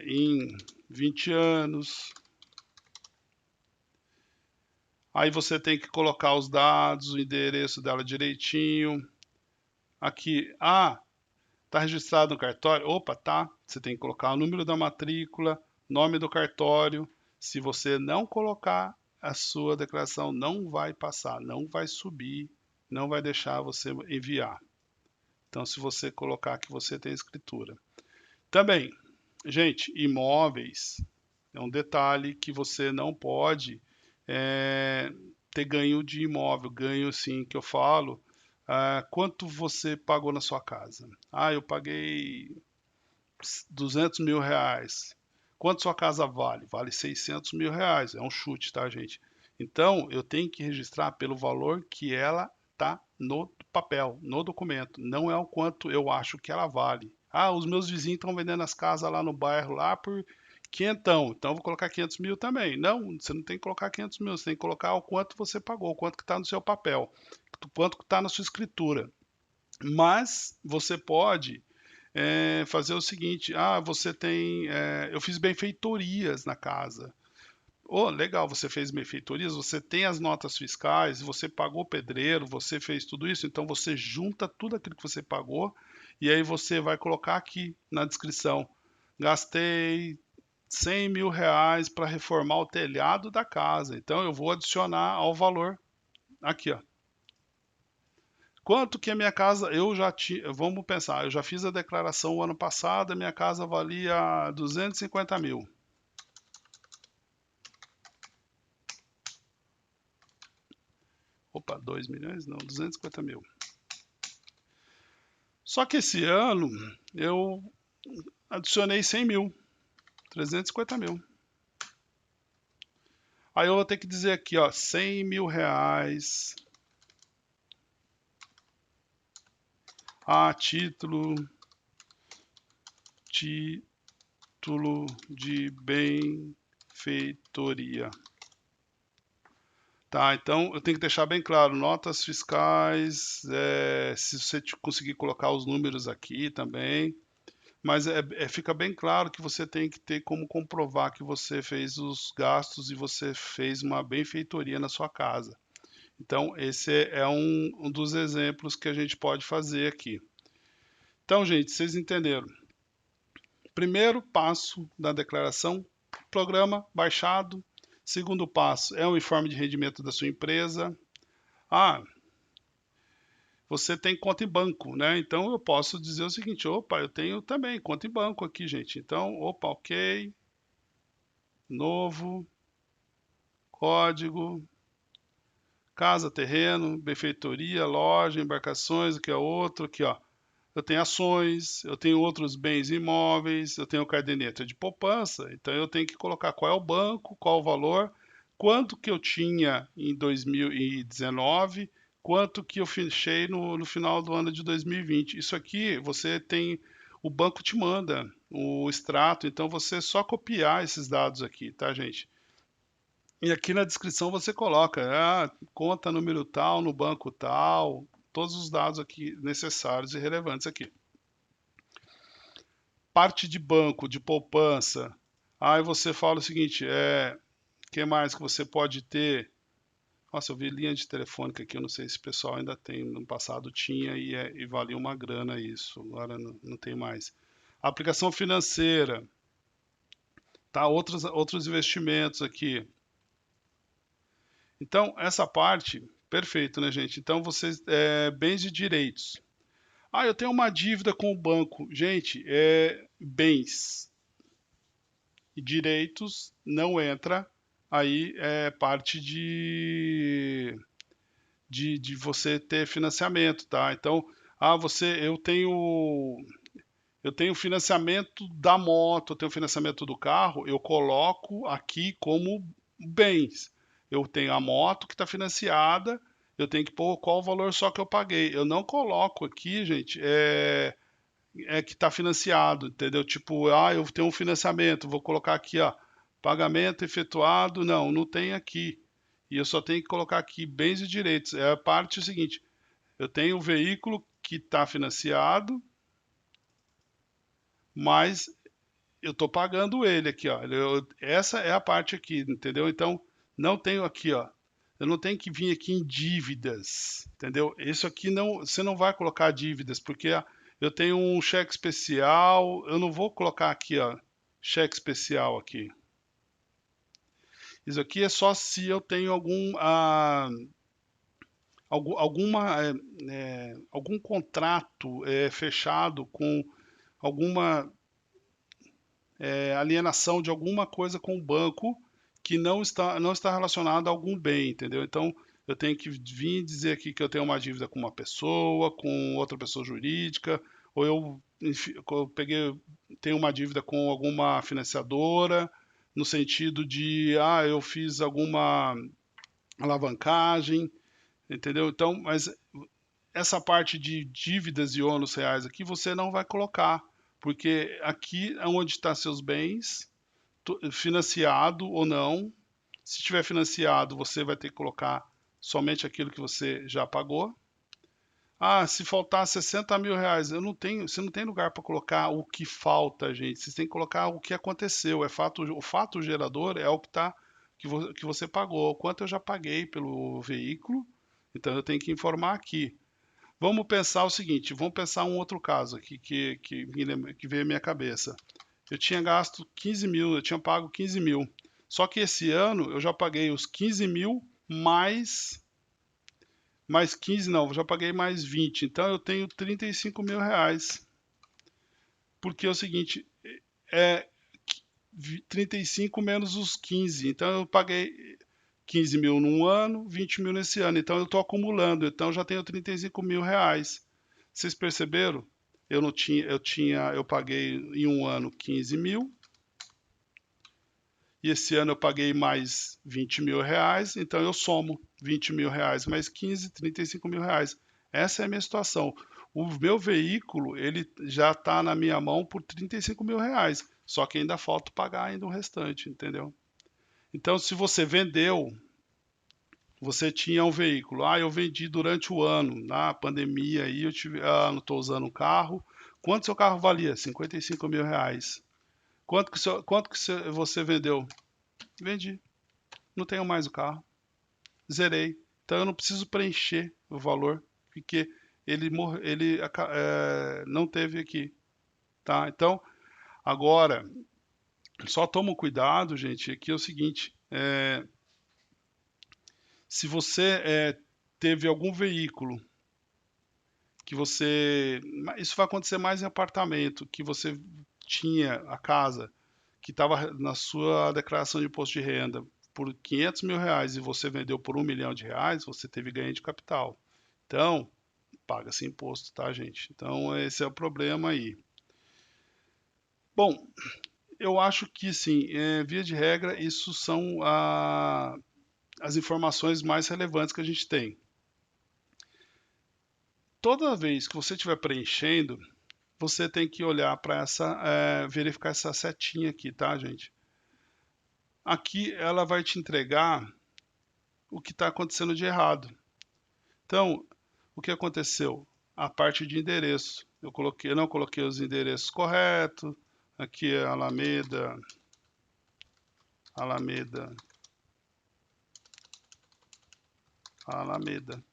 em 20 anos. Aí você tem que colocar os dados, o endereço dela direitinho. Aqui, tá registrado no cartório? Opa, tá. Você tem que colocar o número da matrícula, nome do cartório. Se você não colocar, a sua declaração não vai passar, não vai subir, não vai deixar você enviar. Então, se você colocar que você tem escritura. Também, gente, imóveis é um detalhe que você não pode ter ganho de imóvel. Ganho, assim, que eu falo, quanto você pagou na sua casa? Eu paguei 200 mil reais. Quanto sua casa vale? Vale 600 mil reais. É um chute, tá, gente? Então, eu tenho que registrar pelo valor que ela tá no papel, no documento. Não é o quanto eu acho que ela vale. Os meus vizinhos estão vendendo as casas lá no bairro lá por quinhentão, então eu vou colocar 500 mil também. Não, você não tem que colocar 500 mil, você tem que colocar o quanto você pagou, o quanto que está no seu papel, o quanto que está na sua escritura. Mas você pode fazer o seguinte, você tem, eu fiz benfeitorias na casa. Legal, você fez benfeitorias, você tem as notas fiscais, você pagou pedreiro, você fez tudo isso, então você junta tudo aquilo que você pagou e aí você vai colocar aqui na descrição, gastei 100 mil reais para reformar o telhado da casa, então eu vou adicionar ao valor aqui, ó. Quanto que a minha casa, eu já tinha, vamos pensar, eu já fiz a declaração o ano passado, a minha casa valia 250 mil. Opa, 2 milhões? Não, 250 mil. Só que esse ano eu adicionei 100 mil, 350 mil. Aí eu vou ter que dizer aqui, ó, 100 mil reais a título de benfeitoria. Tá, então eu tenho que deixar bem claro, notas fiscais, se você conseguir colocar os números aqui também, mas fica bem claro que você tem que ter como comprovar que você fez os gastos e você fez uma benfeitoria na sua casa. Então, esse é um dos exemplos que a gente pode fazer aqui. Então, gente, vocês entenderam. Primeiro passo da declaração, programa baixado. Segundo passo é o informe de rendimento da sua empresa. Ah, você tem conta em banco, né? Então eu posso dizer o seguinte: opa, eu tenho também conta em banco aqui, gente. Então, opa, ok, novo, código, casa, terreno, benfeitoria, loja, embarcações, aqui é outro, aqui ó. Eu tenho ações, eu tenho outros bens imóveis, eu tenho caderneta de poupança, então eu tenho que colocar qual é o banco, qual o valor, quanto que eu tinha em 2019, quanto que eu fechei no final do ano de 2020. Isso aqui você tem, o banco te manda o extrato, então você só copiar esses dados aqui, tá, gente? E aqui na descrição você coloca, conta número tal, no banco tal, todos os dados aqui necessários e relevantes aqui. Parte de banco, de poupança. Aí você fala o seguinte, que mais que você pode ter? Nossa, eu vi linha de telefônica aqui, eu não sei se o pessoal ainda tem, no passado tinha e valia uma grana isso, agora não tem mais. Aplicação financeira, tá? Outros investimentos aqui. Então, essa parte, perfeito, né, gente? Então, vocês, bens e direitos. Ah, eu tenho uma dívida com o banco. Gente, bens e direitos não entra aí parte de você ter financiamento, tá? Então, eu tenho financiamento da moto, eu tenho financiamento do carro, eu coloco aqui como bens. Eu tenho a moto que está financiada, eu tenho que pôr qual o valor só que eu paguei. Eu não coloco aqui, gente, que está financiado, entendeu? Tipo, eu tenho um financiamento, vou colocar aqui, ó, pagamento efetuado, não tem aqui. E eu só tenho que colocar aqui bens e direitos. É a parte seguinte, eu tenho o veículo que está financiado, mas eu estou pagando ele aqui, ó. Essa é a parte aqui, entendeu? Então, não tenho aqui, ó. Eu não tenho que vir aqui em dívidas, entendeu? Isso aqui não, você não vai colocar dívidas, porque eu tenho um cheque especial, eu não vou colocar aqui, ó, cheque especial aqui. Isso aqui é só se eu tenho algum contrato fechado com alguma alienação de alguma coisa com o banco que não está relacionado a algum bem, entendeu? Então, eu tenho que vir dizer aqui que eu tenho uma dívida com uma pessoa, com outra pessoa jurídica, ou tenho uma dívida com alguma financiadora, no sentido de, eu fiz alguma alavancagem, entendeu? Então, mas essa parte de dívidas e ônus reais aqui você não vai colocar, porque aqui é onde estão seus bens, financiado ou não. Se estiver financiado, você vai ter que colocar somente aquilo que você já pagou. Se faltar 60 mil reais, você não tem lugar para colocar o que falta, gente. Você tem que colocar o que aconteceu. O fato gerador é o que você pagou, o quanto eu já paguei pelo veículo. Então eu tenho que informar aqui. Vamos pensar o seguinte, vamos pensar um outro caso aqui que veio à minha cabeça. Eu tinha gasto 15 mil, eu tinha pago 15 mil. Só que esse ano eu já paguei os 15 mil mais 15 não, já paguei mais 20, então eu tenho 35 mil reais. Porque é o seguinte, é 35 menos os 15, então eu paguei 15 mil num ano, 20 mil nesse ano, então eu estou acumulando, então eu já tenho 35 mil reais. Vocês perceberam? Eu não tinha, eu paguei em um ano 15 mil, e esse ano eu paguei mais 20 mil reais, então eu somo 20 mil reais mais 15, 35 mil reais. Essa é a minha situação. O meu veículo, ele já está na minha mão por 35 mil reais, só que ainda falta pagar ainda o restante, entendeu? Então, se você vendeu, você tinha um veículo, eu vendi durante o ano, na pandemia, aí eu tive, não estou usando um carro, quanto seu carro valia? 55 mil reais. Quanto que você vendeu? Vendi. Não tenho mais o carro. Zerei. Então eu não preciso preencher o valor, porque ele não teve aqui. Tá? Então, agora, só toma cuidado, gente, aqui é o seguinte, se você teve algum veículo que você... Isso vai acontecer mais em apartamento, que você tinha a casa, que estava na sua declaração de imposto de renda por 500 mil reais e você vendeu por 1 milhão de reais, você teve ganho de capital. Então, paga-se imposto, tá, gente? Então, esse é o problema aí. Bom, eu acho que, sim, via de regra, isso são as informações mais relevantes que a gente tem. Toda vez que você estiver preenchendo, você tem que olhar para verificar essa setinha aqui, tá, gente? Aqui ela vai te entregar o que está acontecendo de errado. Então, o que aconteceu? A parte de endereço. Eu não coloquei os endereços corretos. Aqui é Alameda, Alameda, Alameda,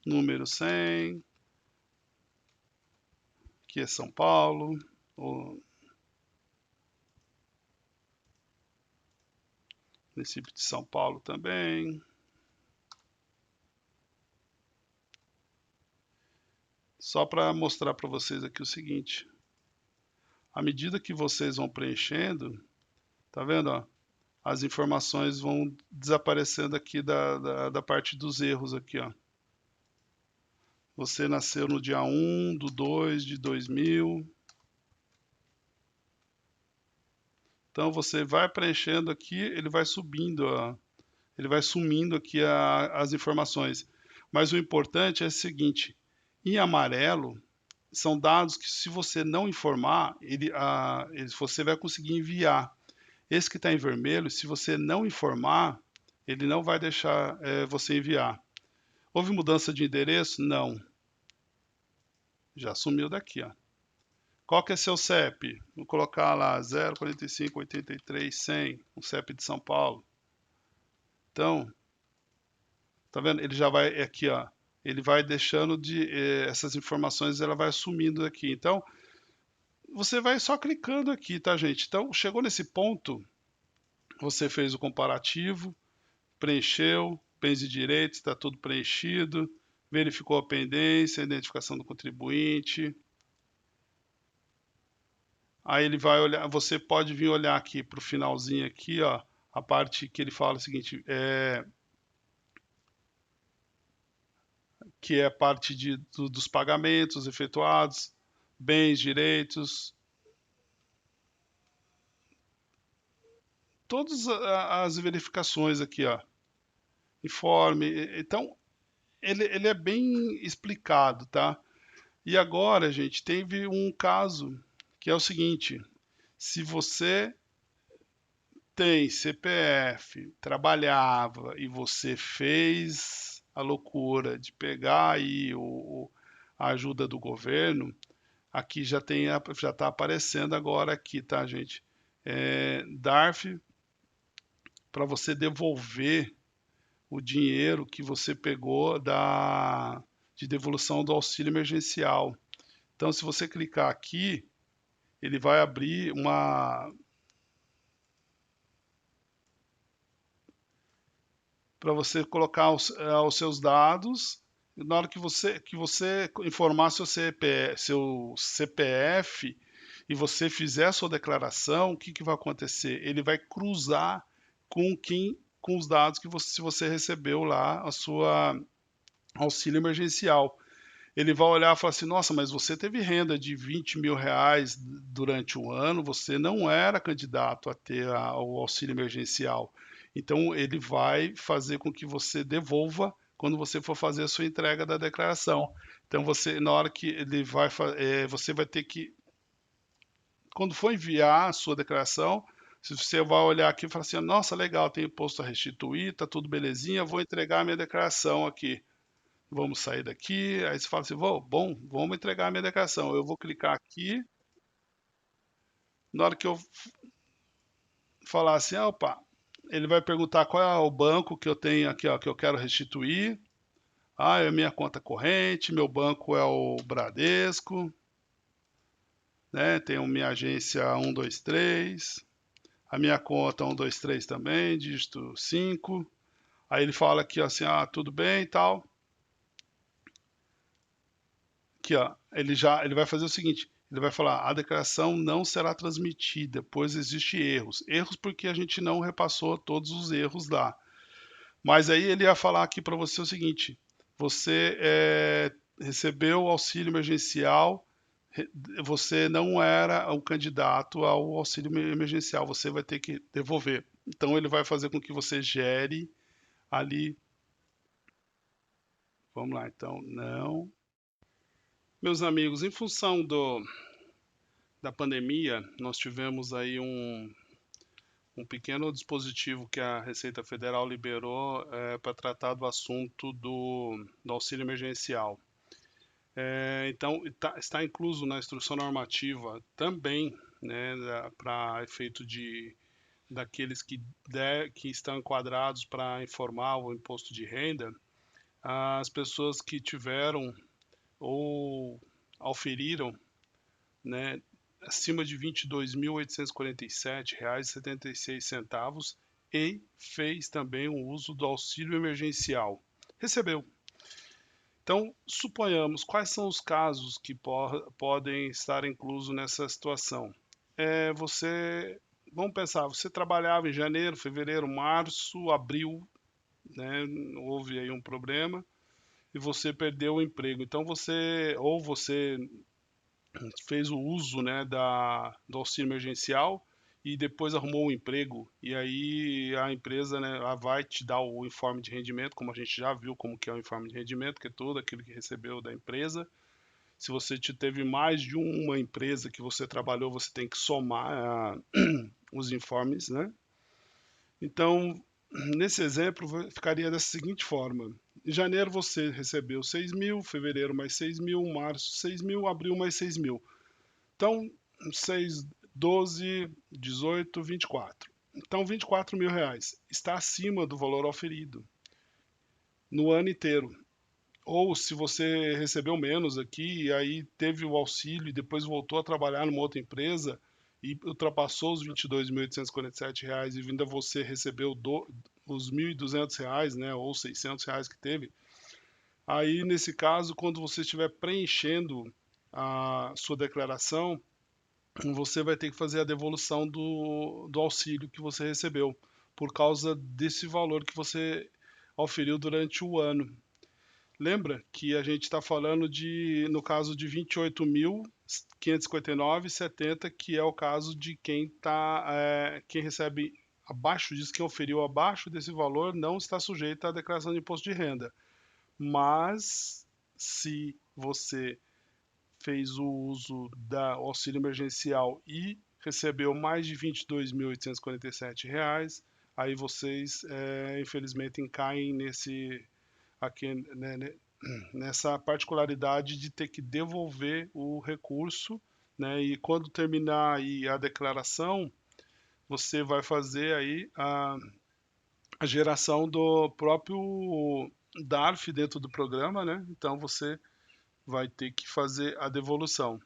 número 100. Aqui é São Paulo, o município de São Paulo também. Só para mostrar para vocês aqui o seguinte, à medida que vocês vão preenchendo, tá vendo, ó, as informações vão desaparecendo aqui da parte dos erros aqui, ó. Você nasceu no dia 1/2/2000. Então você vai preenchendo aqui, ele vai subindo, ó, ele vai sumindo aqui as informações. Mas o importante é o seguinte, em amarelo, são dados que se você não informar, você vai conseguir enviar. Esse que está em vermelho, se você não informar, ele não vai deixar você enviar. Houve mudança de endereço? Não. Já sumiu daqui, ó. Qual que é seu CEP? Vou colocar lá 045 83 100, o CEP de São Paulo. Então, tá vendo? Ele já vai aqui, ó. Ele vai deixando essas informações, ela vai sumindo aqui. Então, você vai só clicando aqui, tá, gente? Então, chegou nesse ponto, você fez o comparativo, preencheu, bens e direitos, está tudo preenchido, verificou a pendência, a identificação do contribuinte. Aí ele vai olhar, você pode vir olhar aqui para o finalzinho aqui, ó, a parte que ele fala o seguinte, que é a parte dos pagamentos efetuados, bens, direitos, todas as verificações aqui, ó, informe. Então, ele é bem explicado, tá? E agora, gente, teve um caso que é o seguinte, se você tem CPF, trabalhava e você fez a loucura de pegar aí a ajuda do governo, aqui já está aparecendo agora aqui, tá, gente? DARF para você devolver o dinheiro que você pegou de devolução do auxílio emergencial. Então, se você clicar aqui, ele vai abrir para você colocar os seus dados. Na hora que você informar seu CPF e você fizer a sua declaração, o que, que vai acontecer? Ele vai cruzar com os dados que se você recebeu lá a sua auxílio emergencial. Ele vai olhar e falar assim: nossa, mas você teve renda de 20 mil reais durante o ano, você não era candidato a ter o auxílio emergencial. Então, ele vai fazer com que você devolva quando você for fazer a sua entrega da declaração. Então, você, na hora que ele vai, você vai ter que, quando for enviar a sua declaração, se você vai olhar aqui e falar assim: nossa, legal, tem imposto a restituir, tá tudo belezinha, vou entregar a minha declaração aqui. Vamos sair daqui. Aí você fala assim: bom, vamos entregar a minha declaração. Eu vou clicar aqui. Na hora que eu falar assim, opa, ele vai perguntar qual é o banco que eu tenho aqui, ó, que eu quero restituir. Ah, é a minha conta corrente, meu banco é o Bradesco, né? Tenho minha agência 123, a minha conta 123 também, dígito 5. Aí ele fala aqui assim: ah, tudo bem e tal. Aqui, ó, ele vai fazer o seguinte, ele vai falar: a declaração não será transmitida, pois existe erros. Erros porque a gente não repassou todos os erros lá. Mas aí ele ia falar aqui para você o seguinte: você recebeu o auxílio emergencial, você não era o candidato ao auxílio emergencial, você vai ter que devolver. Então ele vai fazer com que você gere ali. Vamos lá, então, não. Meus amigos, em função da pandemia, nós tivemos aí um pequeno dispositivo que a Receita Federal liberou para tratar do assunto do auxílio emergencial. Então, está incluso na instrução normativa também, né, para efeito daqueles que estão enquadrados para informar o imposto de renda, as pessoas que tiveram ou auferiram, né, acima de R$ 22.847,76 e fez também o uso do auxílio emergencial. Recebeu. Então, suponhamos quais são os casos que podem estar inclusos nessa situação. Vamos pensar, você trabalhava em janeiro, fevereiro, março, abril, né, houve aí um problema e você perdeu o emprego. Então você fez o uso, né, do auxílio emergencial e depois arrumou um emprego e aí a empresa, né, ela vai te dar o informe de rendimento, como a gente já viu como que é o informe de rendimento, que é tudo aquilo que recebeu da empresa. Se você teve mais de uma empresa que você trabalhou, você tem que somar os informes, né? Então, nesse exemplo, ficaria dessa seguinte forma: em janeiro você recebeu 6 mil, fevereiro mais 6 mil, março 6 mil, abril mais 6 mil. Então, 6, 12, 18, 24. Então, 24 mil reais está acima do valor oferido no ano inteiro. Ou se você recebeu menos aqui e aí teve o auxílio e depois voltou a trabalhar numa outra empresa e ultrapassou os R$ 22.847 e ainda você recebeu os R$ 1.200, né, ou R$ 600 que teve, aí nesse caso, quando você estiver preenchendo a sua declaração, você vai ter que fazer a devolução do auxílio que você recebeu, por causa desse valor que você auferiu durante o ano. Lembra que a gente está falando no caso de 28.559,70, que é o caso de quem recebe abaixo disso, quem oferiu abaixo desse valor, não está sujeito à declaração de imposto de renda. Mas se você fez o uso da auxílio emergencial e recebeu mais de R$ 22.847, aí vocês, infelizmente, caem aqui, né, nessa particularidade de ter que devolver o recurso, né, e quando terminar aí a declaração, você vai fazer aí a geração do próprio DARF dentro do programa, né? Então você vai ter que fazer a devolução.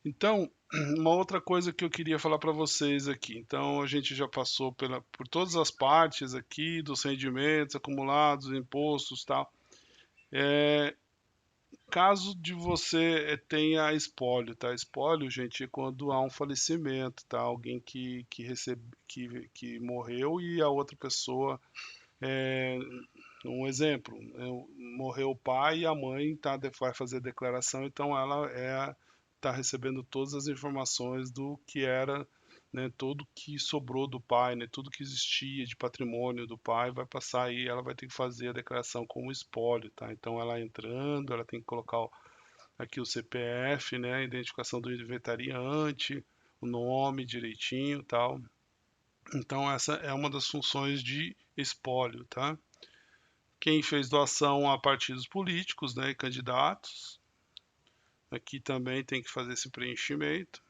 Então, uma outra coisa que eu queria falar para vocês aqui. Então, a gente já passou por todas as partes aqui dos rendimentos acumulados, impostos, tal. É, caso de você tenha espólio, tá? Espólio, gente, é quando há um falecimento, tá? Alguém que morreu e a outra pessoa, é, um exemplo, morreu o pai e a mãe tá, vai fazer a declaração, então ela tá recebendo todas as informações do que era, né, tudo que sobrou do pai, né, tudo que existia de patrimônio do pai vai passar aí, ela vai ter que fazer a declaração como espólio, tá? Então ela entrando, ela tem que colocar aqui o CPF, né, a identificação do inventariante, o nome direitinho, tal. Então essa é uma das funções de espólio, tá? Quem fez doação a partidos políticos, né, e candidatos, aqui também tem que fazer esse preenchimento.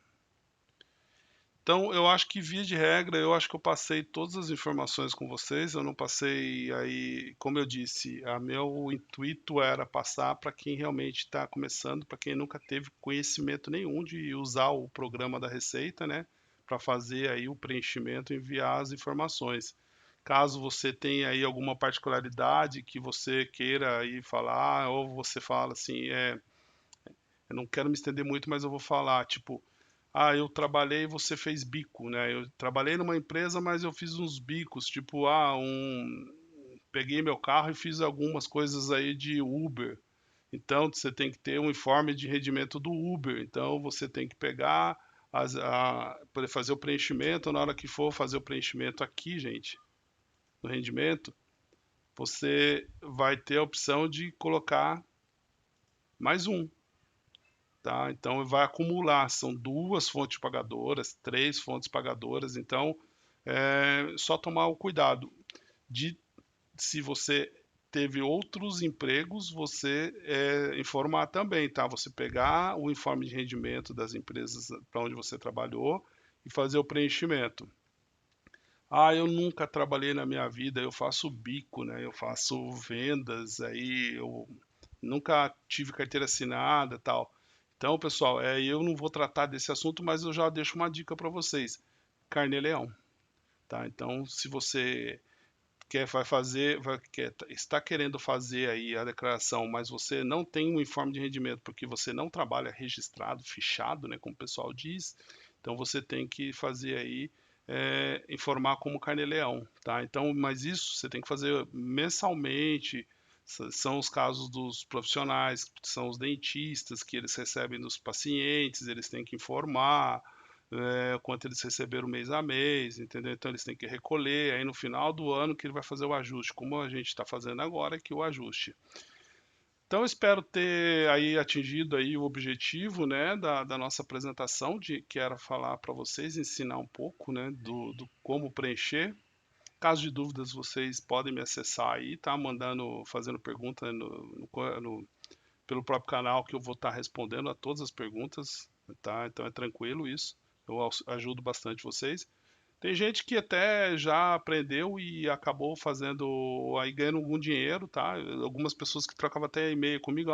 Então, eu acho que via de regra, eu acho que eu passei todas as informações com vocês. Eu não passei aí, como eu disse, meu intuito era passar para quem realmente está começando, para quem nunca teve conhecimento nenhum de usar o programa da Receita, né, para fazer aí o preenchimento e enviar as informações. Caso você tenha aí alguma particularidade que você queira aí falar, ou você fala assim, eu não quero me estender muito, mas eu vou falar, tipo, eu trabalhei e você fez bico, né? Eu trabalhei numa empresa, mas eu fiz uns bicos, tipo, peguei meu carro e fiz algumas coisas aí de Uber. Então, você tem que ter um informe de rendimento do Uber. Então, você tem que pegar para fazer o preenchimento. Na hora que for fazer o preenchimento aqui, gente, no rendimento, você vai ter a opção de colocar mais um. Tá? Então vai acumular, são duas fontes pagadoras, três fontes pagadoras, então só tomar o cuidado de, se você teve outros empregos, você informar também, tá? Você pegar o informe de rendimento das empresas para onde você trabalhou e fazer o preenchimento. Eu nunca trabalhei na minha vida, eu faço bico, né? Eu faço vendas, aí eu nunca tive carteira assinada, tal. Então, pessoal, eu não vou tratar desse assunto, mas eu já deixo uma dica para vocês. Carnê-leão, tá? Então, se você vai fazer, está querendo fazer aí a declaração, mas você não tem um informe de rendimento porque você não trabalha registrado, fichado, né, como o pessoal diz, então você tem que fazer aí informar como carnê-leão, tá? Então, mas isso você tem que fazer mensalmente. São os casos dos profissionais, são os dentistas que eles recebem dos pacientes, eles têm que informar quanto eles receberam mês a mês, entendeu? Então eles têm que recolher, aí no final do ano que ele vai fazer o ajuste, como a gente está fazendo agora aqui o ajuste. Então eu espero ter aí atingido aí o objetivo, né, da nossa apresentação, que era falar para vocês, ensinar um pouco, né, do como preencher. Caso de dúvidas, vocês podem me acessar aí, tá? Fazendo pergunta pelo próprio canal que eu vou estar respondendo a todas as perguntas, tá? Então é tranquilo isso. Eu ajudo bastante vocês. Tem gente que até já aprendeu e acabou fazendo aí ganhando algum dinheiro, tá? Algumas pessoas que trocavam até e-mail comigo,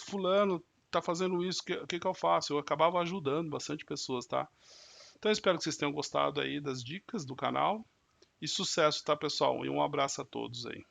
fulano tá fazendo isso, o que que eu faço? Eu acabava ajudando bastante pessoas, tá? Então eu espero que vocês tenham gostado aí das dicas do canal e sucesso, tá, pessoal? E um abraço a todos aí.